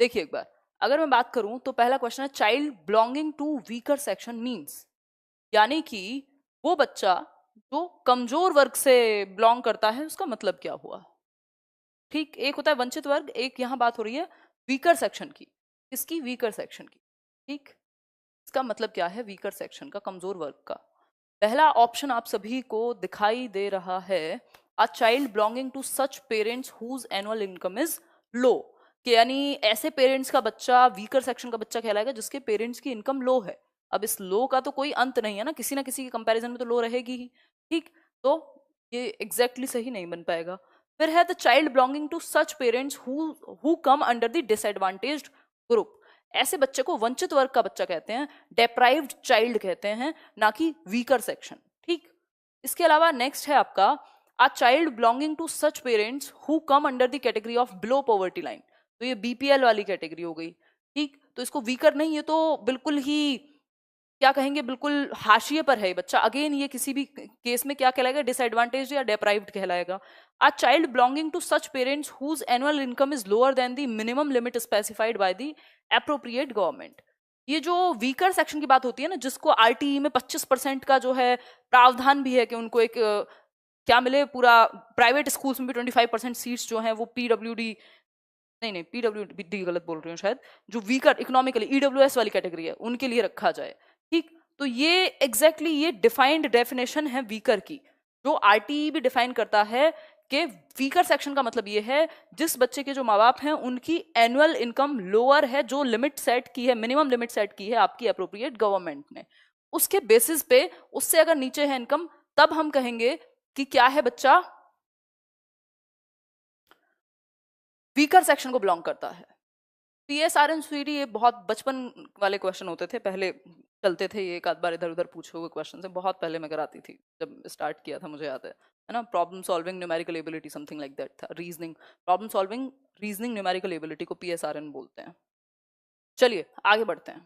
देखिए एक बार, अगर मैं बात करूं तो पहला क्वेश्चन है child belonging to weaker section means, यानी कि वो बच्चा जो कमजोर वर्ग से बिलोंग करता है उसका मतलब क्या हुआ। ठीक, एक होता है वंचित वर्ग, एक यहाँ बात हो रही है वीकर सेक्शन की। किसकी? वीकर सेक्शन की। ठीक, इसका मतलब क्या है वीकर सेक्शन का, कमजोर वर्ग का। पहला ऑप्शन आप सभी को दिखाई दे रहा है, a child belonging to such parents whose annual income is low, कि यानी ऐसे पेरेंट्स का बच्चा वीकर सेक्शन का बच्चा कहलाएगा जिसके पेरेंट्स की इनकम लो है। अब इस लो का तो कोई अंत नहीं है ना किसी के कंपैरिजन में तो लो रहेगी ही। ठीक, तो ये एग्जैक्टली सही नहीं बन पाएगा। फिर है the child belonging to such parents who come under the disadvantaged group, ऐसे बच्चे को वंचित वर्ग का बच्चा कहते हैं, डेप्राइव्ड चाइल्ड कहते हैं, ना कि वीकर सेक्शन। ठीक, इसके अलावा नेक्स्ट है आपका a child belonging to such parents who come under the category of below poverty line, तो ये बीपीएल वाली कैटेगरी हो गई। ठीक, तो इसको वीकर नहीं, ये तो बिल्कुल ही क्या कहेंगे, बिल्कुल हाशिए पर है ये बच्चा। अगेन ये किसी भी केस में क्या कहलाएगा, डिसएडवांटेज या डेप्राइव्ड कहलाएगा। A child belonging to such parents whose annual income is lower than the minimum limit specified by the appropriate government. ये जो वीकर सेक्शन की बात होती है ना, जिसको आरटीई में 25% का जो है प्रावधान भी है कि उनको एक क्या मिले, पूरा प्राइवेट स्कूल्स में भी 25% सीट्स जो हैं वो पीडब्ल्यूडी, नहीं पीडब्ल्यूडी गलत बोल रही हूँ शायद, जो वीकर इकोनॉमिकली ईडब्ल्यूएस वाली कैटेगरी है उनके लिए रखा जाए। ठीक, तो ये एग्जैक्टली ये डिफाइंड डेफिनेशन है वीकर की, जो आरटीई भी डिफाइन करता है कि वीकर सेक्शन का मतलब ये है जिस बच्चे के जो माँ बाप हैं उनकी एनुअल इनकम लोअर है, जो लिमिट सेट की है, मिनिमम लिमिट सेट की है आपकी अप्रोप्रिएट गवर्नमेंट ने, उसके बेसिस पे उससे अगर नीचे है इनकम, तब हम कहेंगे कि क्या है बच्चा वीकर सेक्शन को बिलोंग करता है। पीएसआर एंड स्वीडी ये बहुत बचपन वाले क्वेश्चन होते थे, पहले चलते थे ये, एक आध बार इधर उधर पूछे हुए क्वेश्चन से, बहुत पहले मैं कराती थी जब स्टार्ट किया था, मुझे याद है ना। Problem solving numerical ability something like that था, reasoning, problem solving reasoning numerical ability को पीएसआरएन बोलते हैं। चलिए आगे बढ़ते हैं।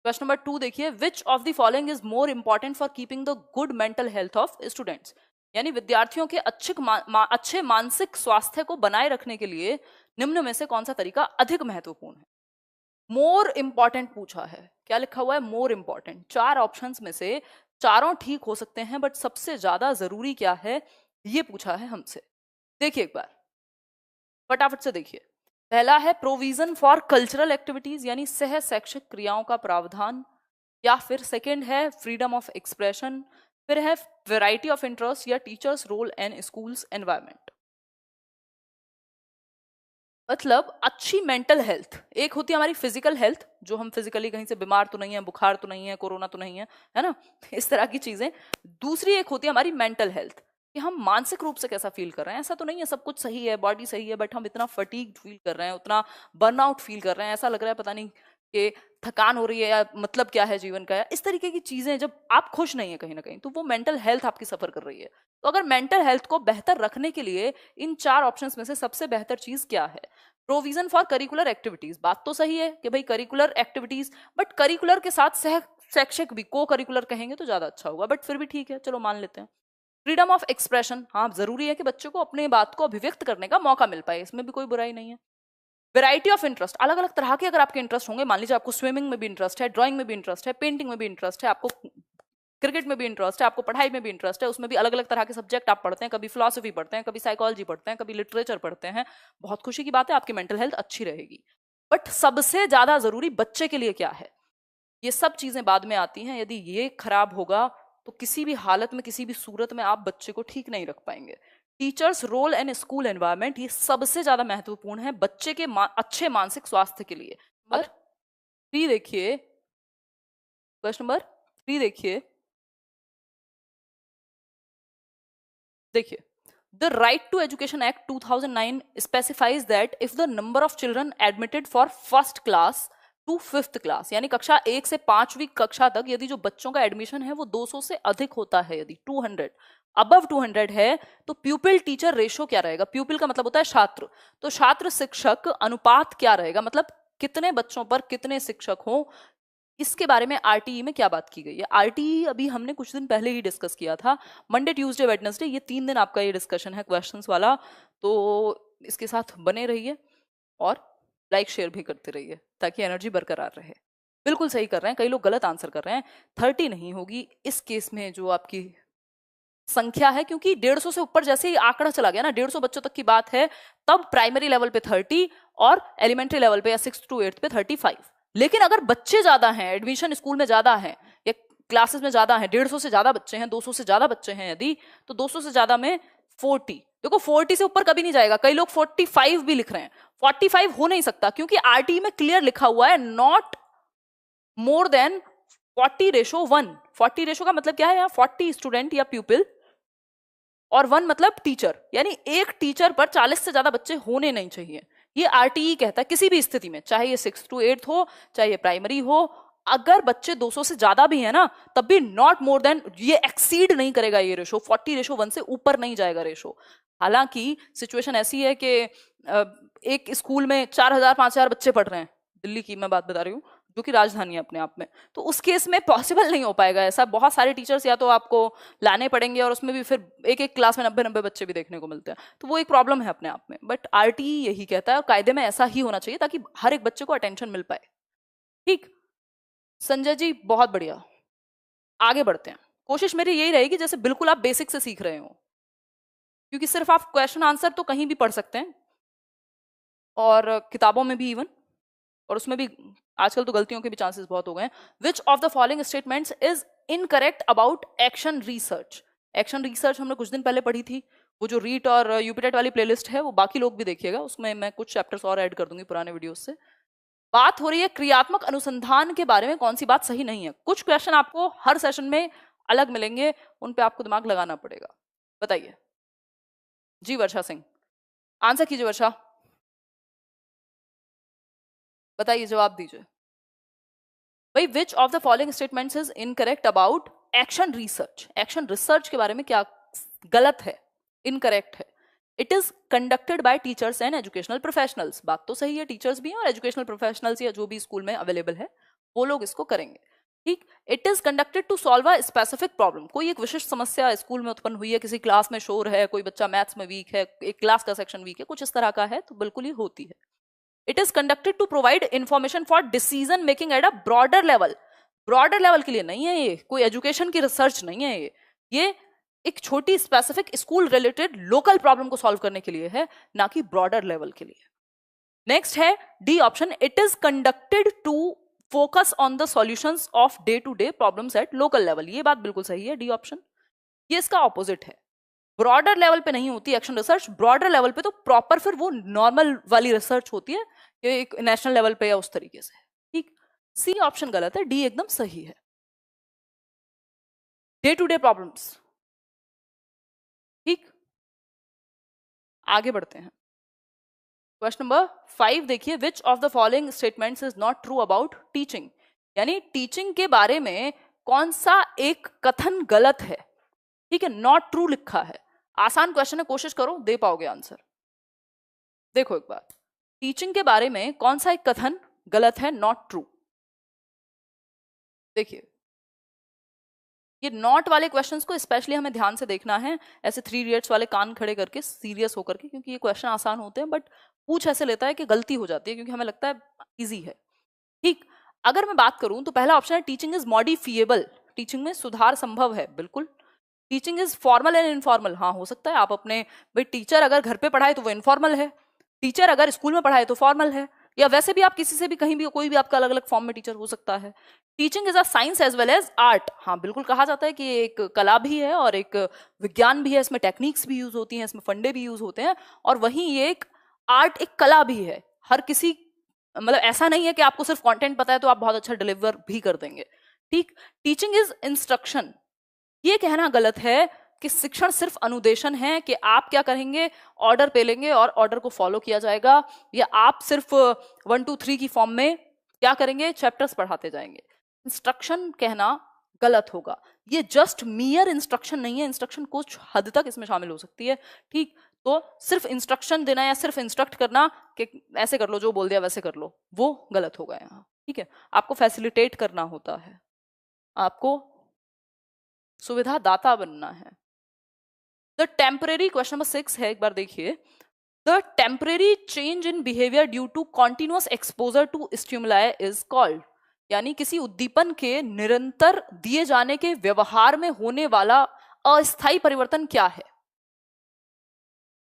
क्वेश्चन नंबर 2 देखिए, which of the following is more important for keeping the good mental health of students, यानी विद्यार्थियों के अच्छे मानसिक स्वास्थ्य को बनाए रखने के लिए निम्न में से कौन सा तरीका अधिक महत्वपूर्ण है। मोर इंपॉर्टेंट पूछा है, क्या लिखा हुआ है, मोर इंपॉर्टेंट। चार ऑप्शंस में से चारों ठीक हो सकते हैं, बट सबसे ज्यादा जरूरी क्या है ये पूछा है हमसे। देखिए एक बार फटाफट से देखिए, पहला है प्रोविजन फॉर कल्चरल एक्टिविटीज, यानी सह शैक्षिक क्रियाओं का प्रावधान, या फिर सेकंड है फ्रीडम ऑफ एक्सप्रेशन, फिर है वैरायटी ऑफ इंटरेस्ट, या teachers role in schools environment. मतलब अच्छी मेंटल हेल्थ, एक होती है हमारी फिजिकल हेल्थ, जो हम फिजिकली कहीं से बीमार तो नहीं है, बुखार तो नहीं है, कोरोना तो नहीं है ना, इस तरह की चीजें। दूसरी एक होती है हमारी मेंटल हेल्थ, कि हम मानसिक रूप से कैसा फील कर रहे हैं। ऐसा तो नहीं है सब कुछ सही है, बॉडी सही है, बट हम इतना फटीग फील कर रहे हैं, उतना बर्नआउट फील कर रहे हैं, ऐसा लग रहा है पता नहीं कि थकान हो रही है, या मतलब क्या है जीवन का, या इस तरीके की चीजें, जब आप खुश नहीं है कहीं ना कहीं, तो वो मेंटल हेल्थ आपकी सफर कर रही है। तो अगर मेंटल हेल्थ को बेहतर रखने के लिए इन चार ऑप्शंस में से सबसे बेहतर चीज क्या है, प्रोविजन फॉर करिकुलर एक्टिविटीज। बात तो सही है कि भाई करिकुलर एक्टिविटीज, बट करिकुलर के साथ सह शैक्षिक भी, को करिकुलर कहेंगे तो ज्यादा अच्छा होगा, बट फिर भी ठीक है, चलो मान लेते हैं। फ्रीडम ऑफ एक्सप्रेशन, हाँ जरूरी है कि बच्चे को अपने बात को अभिव्यक्त करने का मौका मिल पाए, इसमें भी कोई बुराई नहीं है। वैरायटी ऑफ इंटरेस्ट, अलग अलग तरह के अगर आपके इंटरेस्ट होंगे, मान लीजिए आपको स्विमिंग में भी इंटरेस्ट है, ड्राइंग में भी इंटरेस्ट है, पेंटिंग में भी इंटरेस्ट है, आपको क्रिकेट में भी इंटरेस्ट है, आपको पढ़ाई में भी इंटरेस्ट है, उसमें भी अलग अलग तरह के सब्जेक्ट आप पढ़ते हैं, कभी फिलोसफी पढ़ते हैं, कभी साइकोलॉजी पढ़ते हैं, कभी लिटरेचर पढ़ते हैं, बहुत खुशी की बात है, आपकी मेंटल हेल्थ अच्छी रहेगी। बट सबसे ज्यादा जरूरी बच्चे के लिए क्या है, ये सब चीजें बाद में आती हैं। यदि ये खराब होगा तो किसी भी हालत में, किसी भी सूरत में आप बच्चे को ठीक नहीं रख पाएंगे। Teachers role and school environment, ये सबसे ज्यादा महत्वपूर्ण है बच्चे के अच्छे मानसिक स्वास्थ्य के लिए। नंबर 3 देखिए, क्वेश्चन नंबर 3 देखिए, देखिए the right to education act 2009 specifies that if the number of children admitted for first class to fifth class, यानी कक्षा 1 से 5वीं कक्षा तक यदि जो बच्चों का एडमिशन है वो 200 से अधिक होता है, यदि 200 अबव 200 है, तो प्यूपिल टीचर रेशो क्या रहेगा। प्यूपिल का मतलब होता है छात्र, तो छात्र शिक्षक अनुपात क्या रहेगा, मतलब कितने बच्चों पर कितने शिक्षक हो। इसके बारे में आरटीई में क्या बात की गई है, आरटीई अभी हमने कुछ दिन पहले ही डिस्कस किया था, मंडे ट्यूसडे वेडनेसडे, ये 3 दिन आपका ये डिस्कशन है क्वेश्चंस वाला, तो इसके साथ बने रहिए। और लाइक शेयर भी करते रहिए ताकि एनर्जी बरकरार रहे। बिल्कुल सही कर रहे हैं, कई लोग गलत आंसर कर रहे हैं। 30 नहीं होगी इस केस में जो आपकी संख्या है, क्योंकि 150 से ऊपर जैसे ही आंकड़ा चला गया ना, 150 बच्चों तक की बात है, तब प्राइमरी लेवल पे 30 और एलिमेंट्री लेवल पे या 6th to 8th पे 35। लेकिन अगर बच्चे ज्यादा हैं, एडमिशन स्कूल में ज्यादा है या क्लासेस में ज्यादा है, 150 से ज्यादा बच्चे हैं, 200 से ज्यादा बच्चे हैं यदि, तो 200 से ज्यादा में 40। देखो 40 से ऊपर कभी नहीं जाएगा, कई लोग 45 भी लिख रहे हैं। 45 हो नहीं सकता क्योंकि आरटी में क्लियर लिखा हुआ है नॉट मोर देन 40:1। 40 रेशो का मतलब क्या है, यहाँ 40 स्टूडेंट या प्यूपिल और 1 मतलब टीचर, यानी एक टीचर पर 40 से ज्यादा बच्चे होने नहीं चाहिए। ये आरटीई कहता है किसी भी स्थिति में, चाहे ये 6th to 8th हो, चाहे ये प्राइमरी हो, अगर बच्चे 200 से ज्यादा भी है ना, तब भी नॉट मोर देन, ये एक्सीड नहीं करेगा ये रेशो, 40:1 से ऊपर नहीं जाएगा रेशो। हालांकि सिचुएशन ऐसी है कि एक स्कूल में 4000-5000 बच्चे पढ़ रहे हैं, दिल्ली की मैं बात बता रही हूँ, जो कि राजधानी है अपने आप में, तो उस केस में पॉसिबल नहीं हो पाएगा ऐसा। बहुत सारे टीचर्स या तो आपको लाने पड़ेंगे और उसमें भी फिर एक एक क्लास में 90-90 बच्चे भी देखने को मिलते हैं, तो वो एक प्रॉब्लम है अपने आप में। बट आरटीई यही कहता है और कायदे में ऐसा ही होना चाहिए ताकि हर एक बच्चे को अटेंशन मिल पाए। ठीक, संजय जी बहुत बढ़िया, आगे बढ़ते हैं। कोशिश मेरी यही रहेगी जैसे बिल्कुल आप बेसिक से सीख रहे हो, क्योंकि सिर्फ आप क्वेश्चन आंसर तो कहीं भी पढ़ सकते हैं और किताबों में भी इवन, और उसमें भी आजकल तो गलतियों के भी चांसेस बहुत हो गए हैं। Which of the following statements is incorrect about action research. Action research हमने कुछ दिन पहले पढ़ी थी, वो जो रीट और यूपीटेट वाली प्लेलिस्ट है वो बाकी लोग भी देखिएगा, उसमें मैं कुछ चैप्टर्स और ऐड कर दूंगी पुराने वीडियोस से। बात हो रही है क्रियात्मक अनुसंधान के बारे में, कौन सी बात सही नहीं है। कुछ क्वेश्चन आपको हर सेशन में अलग मिलेंगे, उन पे आपको दिमाग लगाना पड़ेगा। बताइए जी, वर्षा सिंह आंसर कीजिए। वर्षा बताइए, जवाब दीजिए भाई। Which of the following statements is incorrect about action research. Action research के बारे में क्या गलत है, इनकरेक्ट है। It is conducted by teachers and educational professionals. बात तो सही है, टीचर्स भी हैं और एजुकेशनल प्रोफेशनल्स या जो भी स्कूल में अवेलेबल है वो लोग इसको करेंगे। ठीक, it is conducted to solve a specific problem. कोई एक विशिष्ट समस्या स्कूल में उत्पन्न हुई है, किसी क्लास में शोर है, कोई बच्चा मैथ्स में वीक है, एक क्लास का सेक्शन वीक है, कुछ इस तरह का है, तो बिल्कुल ही होती है। It is conducted to provide information for decision making at a broader level. Broader level के लिए नहीं है ये, कोई एजुकेशन की रिसर्च नहीं है ये एक छोटी specific school related local problem को सॉल्व करने के लिए है, ना कि ब्रॉडर लेवल के लिए। नेक्स्ट है D option, it is conducted to focus on the solutions of day to day problems at local level. ये बात बिल्कुल सही है, डी ऑप्शन। ये इसका ऑपोजिट है, ब्रॉडर लेवल पे नहीं होती एक्शन रिसर्च, ब्रॉडर लेवल पे तो प्रॉपर फिर वो नॉर्मल वाली रिसर्च होती है, ये एक नेशनल लेवल पे या उस तरीके से। ठीक, सी ऑप्शन गलत है, डी एकदम सही है, डे टू डे प्रॉब्लम्स। ठीक, आगे बढ़ते हैं। क्वेश्चन नंबर 5 देखिए, which of the following statements is not true about teaching. यानी टीचिंग के बारे में कौन सा एक कथन गलत है। ठीक है, नॉट ट्रू लिखा है, आसान क्वेश्चन है, कोशिश करो दे पाओगे आंसर। देखो एक बार, टीचिंग के बारे में कौन सा एक कथन गलत है, नॉट ट्रू। देखिए ये नॉट वाले क्वेश्चंस को स्पेशली हमें ध्यान से देखना है, ऐसे 3 इडियट्स वाले कान खड़े करके सीरियस होकर के, क्योंकि ये क्वेश्चन आसान होते हैं बट पूछ ऐसे लेता है कि गलती हो जाती है क्योंकि हमें लगता है इजी है। ठीक, अगर मैं बात करूं तो पहला ऑप्शन है टीचिंग इज मॉडिफिएबल, टीचिंग में सुधार संभव है, बिल्कुल। Teaching is formal and informal, हाँ हो सकता है। आप अपने भाई टीचर अगर घर पे पढ़ाए तो वो इनफॉर्मल है, टीचर अगर स्कूल में पढ़ाए तो फॉर्मल है, या वैसे भी आप किसी से भी कहीं भी कोई भी आपका अलग अलग फॉर्म में टीचर हो सकता है। Teaching is a science as well as art, हाँ बिल्कुल कहा जाता है कि एक कला भी है और एक विज्ञान भी है, इसमें टेक्निक्स भी यूज होती हैं, इसमें फंडे भी यूज होते हैं, और वहीं ये एक आर्ट, एक कला भी है। हर किसी, मतलब ऐसा नहीं है कि आपको सिर्फ कंटेंट पता है तो आप बहुत अच्छा डिलीवर भी कर देंगे। ठीक, टीचिंग इज इंस्ट्रक्शन, ये कहना गलत है कि शिक्षण सिर्फ अनुदेशन है, कि आप क्या करेंगे, ऑर्डर पे लेंगे और ऑर्डर को फॉलो किया जाएगा, या आप सिर्फ 1 2 3 की फॉर्म में क्या करेंगे, चैप्टर्स पढ़ाते जाएंगे। इंस्ट्रक्शन कहना गलत होगा, ये जस्ट मियर इंस्ट्रक्शन नहीं है, इंस्ट्रक्शन कुछ हद तक इसमें शामिल हो सकती है। ठीक, तो सिर्फ इंस्ट्रक्शन देना या सिर्फ इंस्ट्रक्ट करना कि ऐसे कर लो, जो बोल दिया वैसे कर लो, वो गलत होगा यहाँ। ठीक है, आपको फैसिलिटेट करना होता है, आपको सुविधा दाता बनना है। द टेम्परेरी, क्वेश्चन नंबर 6 है, एक बार देखिए। The temporary change in behaviour due to continuous exposure to stimuli is called, यानी किसी उद्दीपन के निरंतर दिए जाने के व्यवहार में होने वाला अस्थायी परिवर्तन क्या है?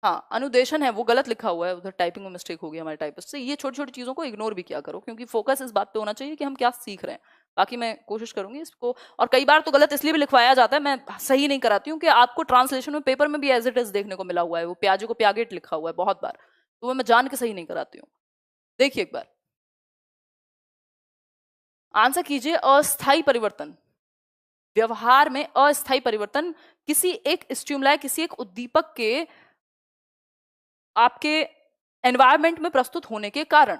हाँ, अनुदेशन है, वो गलत लिखा हुआ है, उधर टाइपिंग में मिस्टेक हो गई हमारे टाइपिस्ट से। ये छोटी छोटी चीजों को इग्नोर भी किया करो, क्योंकि फोकस इस बात पे होना चाहिए कि हम क्या सीख रहे हैं। बाकी मैं कोशिश करूंगी इसको, और कई बार तो गलत इसलिए भी लिखवाया जाता है, मैं सही नहीं कराती हूँ कि आपको ट्रांसलेशन में पेपर में भी एज इट इज देखने को मिला हुआ है, वो प्याजे को प्यागेट लिखा हुआ है बहुत बार, तो वो मैं जान के सही नहीं कराती हूँ। देखिए एक बार आंसर कीजिए, अस्थायी परिवर्तन, व्यवहार में अस्थायी परिवर्तन किसी एक स्टिमुलाई, किसी एक उद्दीपक के आपके एनवायरमेंट में प्रस्तुत होने के कारण।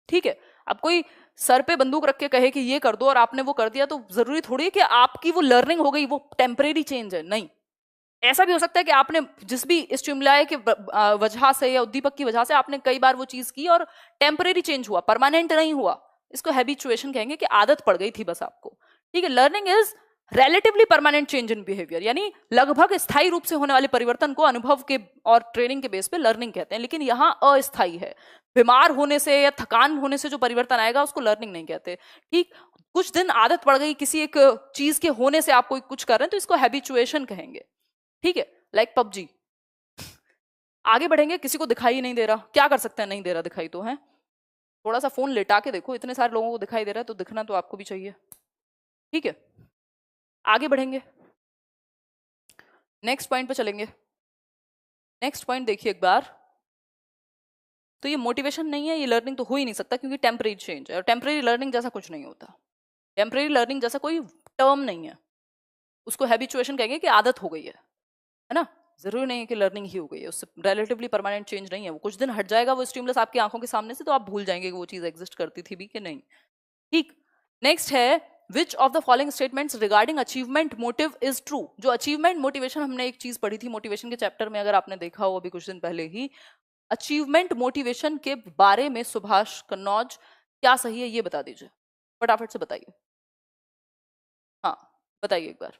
ठीक है, अब कोई सर पे बंदूक रख के कहे कि ये कर दो और आपने वो कर दिया, तो जरूरी थोड़ी है कि आपकी वो लर्निंग हो गई, वो टेम्परेरी चेंज है, नहीं। ऐसा भी हो सकता है कि आपने जिस भी स्टिमुलाई के वजह से या उद्दीपक की वजह से आपने कई बार वो चीज की और टेम्परेरी चेंज हुआ, परमानेंट नहीं हुआ। इसको हैबिचुएशन कहेंगे, कि आदत पड़ गई थी बस आपको। ठीक है, learning is relatively permanent change in behaviour, यानी लगभग स्थायी रूप से होने वाले परिवर्तन को अनुभव के और ट्रेनिंग के बेस पे लर्निंग कहते हैं। लेकिन यहाँ अस्थायी है, बीमार होने से या थकान होने से जो परिवर्तन आएगा उसको लर्निंग नहीं कहते। ठीक, कुछ दिन आदत पड़ गई किसी एक चीज के होने से, आप कोई कुछ कर रहे हैं, तो इसको हैबिचुएशन कहेंगे। ठीक है, लाइक पबजी। आगे बढ़ेंगे, किसी को दिखाई नहीं दे रहा, क्या कर सकते हैं? नहीं दे रहा दिखाई तो है, थोड़ा सा फोन लेटा के देखो, इतने सारे लोगों को दिखाई दे रहा है तो दिखना तो आपको भी चाहिए। ठीक है, आगे बढ़ेंगे, नेक्स्ट पॉइंट पे चलेंगे। नेक्स्ट पॉइंट देखिए एक बार, तो ये मोटिवेशन नहीं है, ये लर्निंग तो हो ही नहीं सकता, क्योंकि टेम्परेरी चेंज है, और टेम्परेरी लर्निंग जैसा कुछ नहीं होता। टेम्परेरी लर्निंग जैसा कोई टर्म नहीं है, उसको हैबिचुएशन कहेंगे कि आदत हो गई है ना। जरूरी नहीं है कि लर्निंग ही हो गई है, उससे रिलेटिवली परमानेंट चेंज नहीं है। वो कुछ दिन हट जाएगा वो स्टिमुलस आपकी आंखों के सामने से, तो आप भूल जाएंगे कि वो चीज एग्जिस्ट करती थी भी कि नहीं। ठीक, नेक्स्ट है, which of the following statements regarding achievement motive is true. जो अचीवमेंट मोटिवेशन, हमने एक चीज पढ़ी थी मोटिवेशन के चैप्टर में, अगर आपने देखा हो अभी कुछ दिन पहले ही, अचीवमेंट मोटिवेशन के बारे में सुभाष कन्नौज क्या सही है ये बता दीजिए, फटाफट से बताइए। हाँ बताइए एक बार,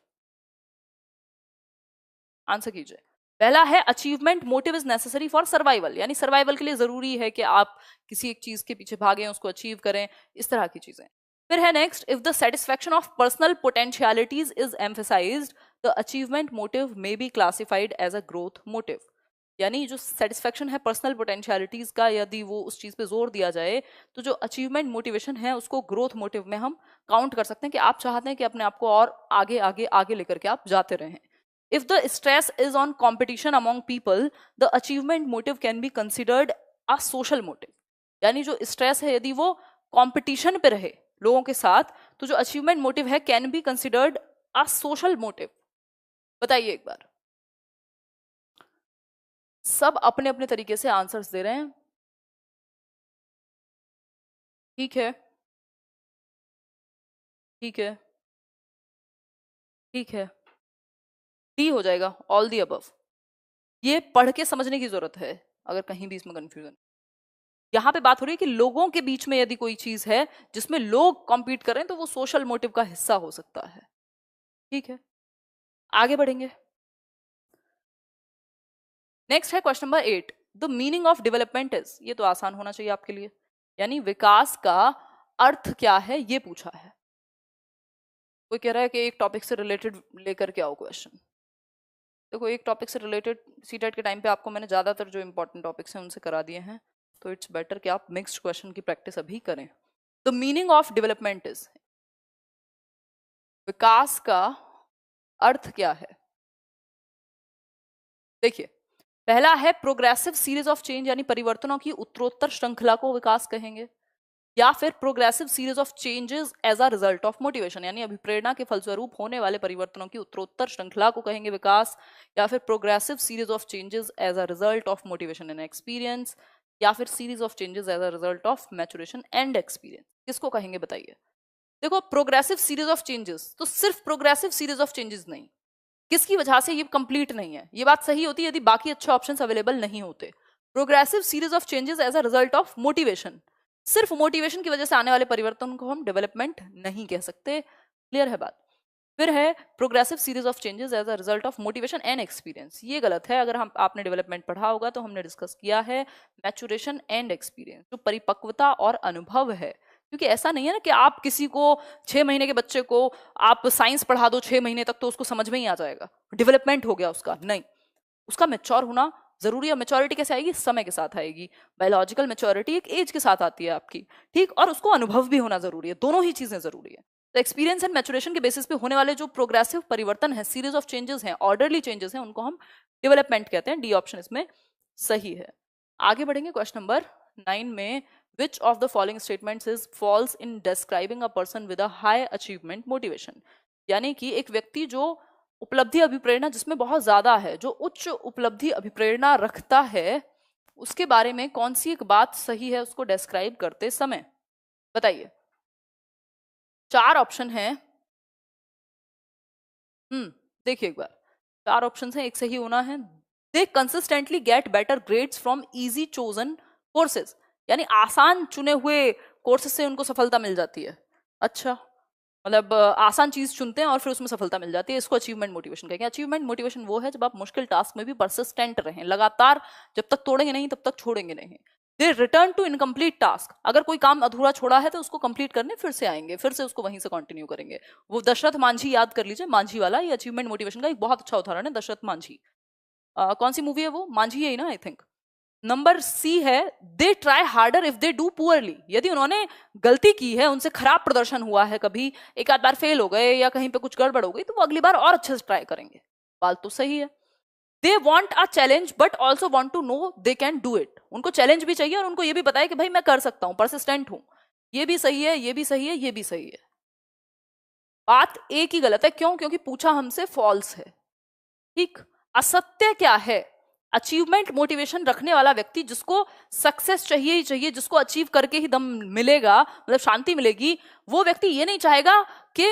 आंसर कीजिए। पहला है, achievement motive is necessary for survival, यानी सर्वाइवल के लिए जरूरी है कि आप किसी एक चीज के पीछे भागें, उसको अचीव करें, इस तरह की चीजें। फिर है next, if the satisfaction of personal potentialities is emphasized, the achievement motive may be classified as a growth motive, यानी जो सेटिस्फैक्शन है पर्सनल पोटेंशियलिटीज का, यदि वो उस चीज पे जोर दिया जाए, तो जो अचीवमेंट मोटिवेशन है उसको ग्रोथ मोटिव में हम काउंट कर सकते हैं, कि आप चाहते हैं कि अपने आप को और आगे आगे आगे लेकर के आप जाते रहें। If the stress is on competition among people, the achievement motive can be considered a social motive, यानी जो स्ट्रेस है यदि वो कंपटीशन पे रहे लोगों के साथ, तो जो अचीवमेंट मोटिव है can be considered a social motive. बताइए एक बार, सब अपने अपने तरीके से आंसर्स दे रहे हैं। ठीक है, ठीक है, ठीक है, डी हो जाएगा, ऑल दी अबव। ये पढ़ के समझने की जरूरत है अगर कहीं भी इसमें कंफ्यूजन। यहाँ पे बात हो रही है कि लोगों के बीच में यदि कोई चीज है जिसमें लोग कॉम्पीट करें, तो वो सोशल मोटिव का हिस्सा हो सकता है। ठीक है, आगे बढ़ेंगे। नेक्स्ट है question number 8, the meaning of development is, ये तो आसान होना चाहिए आपके लिए, यानी विकास का अर्थ क्या है ये पूछा है। कोई कह रहा है कि एक टॉपिक से रिलेटेड लेकर के आओ क्वेश्चन। देखो, एक टॉपिक से रिलेटेड सीटेट के टाइम पे आपको मैंने ज्यादातर जो इंपॉर्टेंट टॉपिक्स हैं उनसे करा दिए हैं, तो इट्स बेटर कि आप मिक्स्ड क्वेश्चन की प्रैक्टिस अभी करें। The meaning of development is, विकास का अर्थ क्या है? देखिए, पहला है प्रोग्रेसिव सीरीज ऑफ चेंज, यानी परिवर्तनों की उत्तरोत्तर श्रृंखला को विकास कहेंगे, या फिर progressive series of changes as a result of motivation, यानी अभिप्रेरणा के फलस्वरूप होने वाले परिवर्तनों की उत्तरोत्तर श्रृंखला को कहेंगे विकास, या फिर progressive series of changes as a result of motivation and experience, या फिर series of changes as a result of maturation and experience. किसको कहेंगे बताइए? देखो, प्रोग्रेसिव सीरीज ऑफ चेंजेस, तो सिर्फ प्रोग्रेसिव सीरीज ऑफ चेंजेस नहीं, किसकी वजह से ये कंप्लीट नहीं है, ये बात सही होती है यदि बाकी अच्छे ऑप्शंस अवेलेबल नहीं होते। Progressive series of changes as a result of motivation, सिर्फ मोटिवेशन की वजह से आने वाले परिवर्तन को हम डेवलपमेंट नहीं कह सकते। क्लियर है बात? फिर है progressive series of changes as a result of motivation and experience. ये गलत है। अगर हम आपने डेवलपमेंट पढ़ा होगा तो हमने डिस्कस किया है मैचुरेशन एंड एक्सपीरियंस, जो परिपक्वता और अनुभव है। क्योंकि ऐसा नहीं है ना कि आप किसी को 6 महीने के बच्चे को आप साइंस पढ़ा दो 6 महीने तक तो उसको समझ में ही आ जाएगा, डेवलपमेंट हो गया उसका, नहीं। उसका मैच्योर होना जरूरी है। मैच्योरिटी कैसे आएगी? समय के साथ आएगी। बायोलॉजिकल मैच्योरिटी एक एज के साथ आती है आपकी, ठीक। और उसको अनुभव भी होना जरूरी है, दोनों ही चीजें जरूरी है। तो एक्सपीरियंस एंड मैचुरेशन के बेसिस पे होने वाले जो प्रोग्रेसिव परिवर्तन है, सीरीज ऑफ चेंजेस हैं, ऑर्डरली चेंजेस हैं, उनको हम डेवलपमेंट कहते हैं। डी ऑप्शन इसमें सही है। आगे बढ़ेंगे क्वेश्चन नंबर 9 में, which of the following statements is falls in describing a person with a high achievement motivation. यानी कि एक व्यक्ति जो उपलब्धि अभिप्रेरणा जिसमें बहुत ज्यादा है, जो उच्च उपलब्धि अभिप्रेरणा रखता है, उसके बारे में कौन सी एक बात सही है उसको डिस्क्राइब करते समय? बताइए। 4 ऑप्शन है। देखिए एक बार, 4 ऑप्शन है, एक सही होना है। They consistently get better grades from easy chosen courses. यानी आसान चुने हुए कोर्सेज से उनको सफलता मिल जाती है। अच्छा, मतलब आसान चीज चुनते हैं और फिर उसमें सफलता मिल जाती है। इसको अचीवमेंट मोटिवेशन कहेंगे। अचीवमेंट मोटिवेशन वो है जब आप मुश्किल टास्क में भी परसिस्टेंट रहें, लगातार, जब तक तोड़ेंगे नहीं तब तक छोड़ेंगे नहीं। दे रिटर्न टू इनकम्प्लीट टास्क। अगर कोई काम अधूरा छोड़ा है तो उसको कंप्लीट करने फिर से आएंगे, फिर से उसको वहीं से कंटिन्यू करेंगे। वो दशरथ मांझी याद कर लीजिए, मांझी वाला, ये अचीवमेंट मोटिवेशन का एक बहुत अच्छा उदाहरण है, दशरथ मांझी। कौन सी मूवी है वो? मांझी है ना, आई थिंक। नंबर सी है, they try harder if they do poorly. यदि उन्होंने गलती की है, उनसे खराब प्रदर्शन हुआ है, कभी एक आध बार फेल हो गए या कहीं पे कुछ गड़बड़ हो गई, तो वो अगली बार और अच्छे से ट्राई करेंगे। बात तो सही है। They want a challenge but also want to know they can do it. उनको चैलेंज भी चाहिए और उनको ये भी बताया कि भाई मैं कर सकता हूं, परसिस्टेंट हूं। ये भी सही है, ये भी सही है, ये भी सही है। बात एक ही गलत है। क्यों? क्योंकि पूछा हमसे फॉल्स है, ठीक। असत्य क्या है? अचीवमेंट मोटिवेशन रखने वाला व्यक्ति, जिसको सक्सेस चाहिए ही चाहिए, जिसको अचीव करके ही दम मिलेगा, मतलब शांति मिलेगी, वो व्यक्ति ये नहीं चाहेगा कि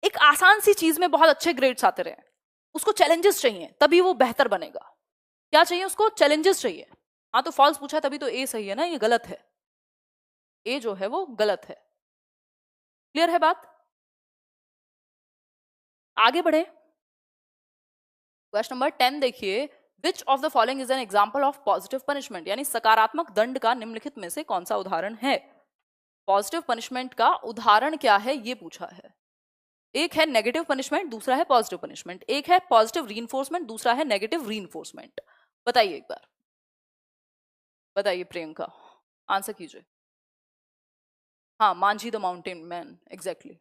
एक आसान सी चीज में बहुत अच्छे ग्रेड्स आते रहे। उसको चैलेंजेस चाहिए, तभी वो बेहतर बनेगा। क्या चाहिए उसको? चैलेंजेस चाहिए। हाँ, तो फॉल्स पूछा तभी तो ए सही है ना, ये गलत है। ए जो है वो गलत है। क्लियर है बात? आगे बढ़े। क्वेश्चन नंबर 10 देखिए, which of the following is an example of positive punishment. यानी सकारात्मक दंड का निम्नलिखित में से कौन सा उदाहरण है? पॉजिटिव पनिशमेंट का उदाहरण क्या है ये पूछा है। एक है नेगेटिव पनिशमेंट, दूसरा है पॉजिटिव पनिशमेंट। एक है पॉजिटिव रीइंफोर्समेंट, दूसरा है नेगेटिव रीइंफोर्समेंट। बताइए एक बार, बताइए प्रियंका, आंसर कीजिए। हाँ, Manjhi the mountain man, exactly.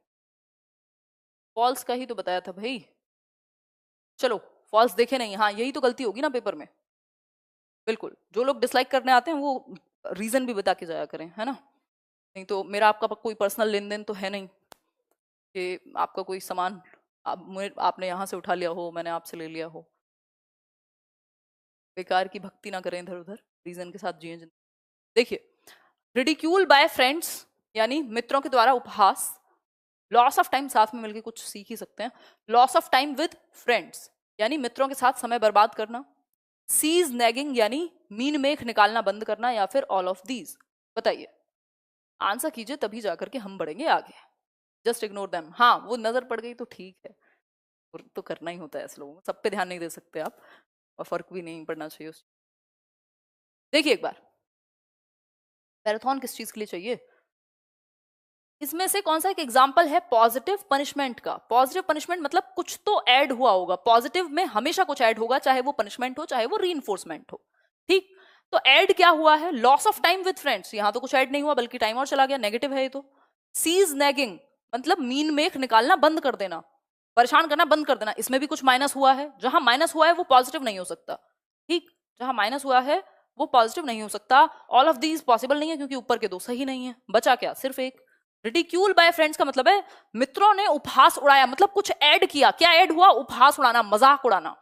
False का ही तो बताया था भाई। चलो, फॉल्स देखे नहीं, हाँ यही तो गलती होगी ना पेपर में। बिल्कुल, जो लोग डिसलाइक करने आते हैं वो रीजन भी बता के जाया करें, है ना। नहीं तो मेरा आपका कोई पर्सनल लेन देन तो है नहीं कि आपका कोई सामान आपने यहाँ से उठा लिया हो, मैंने आपसे ले लिया हो। बेकार की भक्ति ना करें इधर उधर, रीजन के साथ जिए। देखिए, रिडिक्यूल बाय फ्रेंड्स यानी मित्रों के द्वारा उपहास। लॉस ऑफ टाइम, साथ में मिलकर कुछ सीख ही सकते हैं। Loss of time with friends यानी मित्रों के साथ समय बर्बाद करना। सीज नैगिंग यानी मीन मेख निकालना बंद करना, या फिर ऑल ऑफ दीज। बताइए, आंसर कीजिए, तभी जाकर के हम बढ़ेंगे आगे। Just ignore them. हाँ, वो नजर पड़ गई तो ठीक है, तो करना ही होता है ऐसे लोगों को, सब पे ध्यान नहीं दे सकते आप, और फर्क भी नहीं पड़ना चाहिए उस। देखिए एक बार, मैराथन किस चीज के लिए चाहिए? इसमें से कौन सा एक एग्जाम्पल है पॉजिटिव पनिशमेंट का? पॉजिटिव पनिशमेंट मतलब कुछ तो ऐड हुआ होगा। पॉजिटिव में हमेशा कुछ ऐड होगा, चाहे वो पनिशमेंट हो चाहे वो रीइंफोर्समेंट हो, ठीक। तो ऐड क्या हुआ है? Loss of time with friends. यहां तो कुछ ऐड नहीं हुआ बल्कि टाइम और चला गया, नेगेटिव है ये तो। सीज नैगिंग मतलब मीन मेख निकालना बंद कर देना, परेशान करना बंद कर देना, इसमें भी कुछ माइनस हुआ है। जहां माइनस हुआ है वो पॉजिटिव नहीं हो सकता, ठीक। जहां माइनस हुआ है वो पॉजिटिव नहीं हो सकता। ऑल ऑफ दीज पॉसिबल नहीं है क्योंकि ऊपर के दो सही नहीं है। बचा क्या? सिर्फ एक। रिडिक्यूल बाय फ्रेंड्स का मतलब है मित्रों ने उपहास उड़ाया, मतलब कुछ ऐड किया। क्या ऐड हुआ? उपहास उड़ाना, मजाक उड़ाना।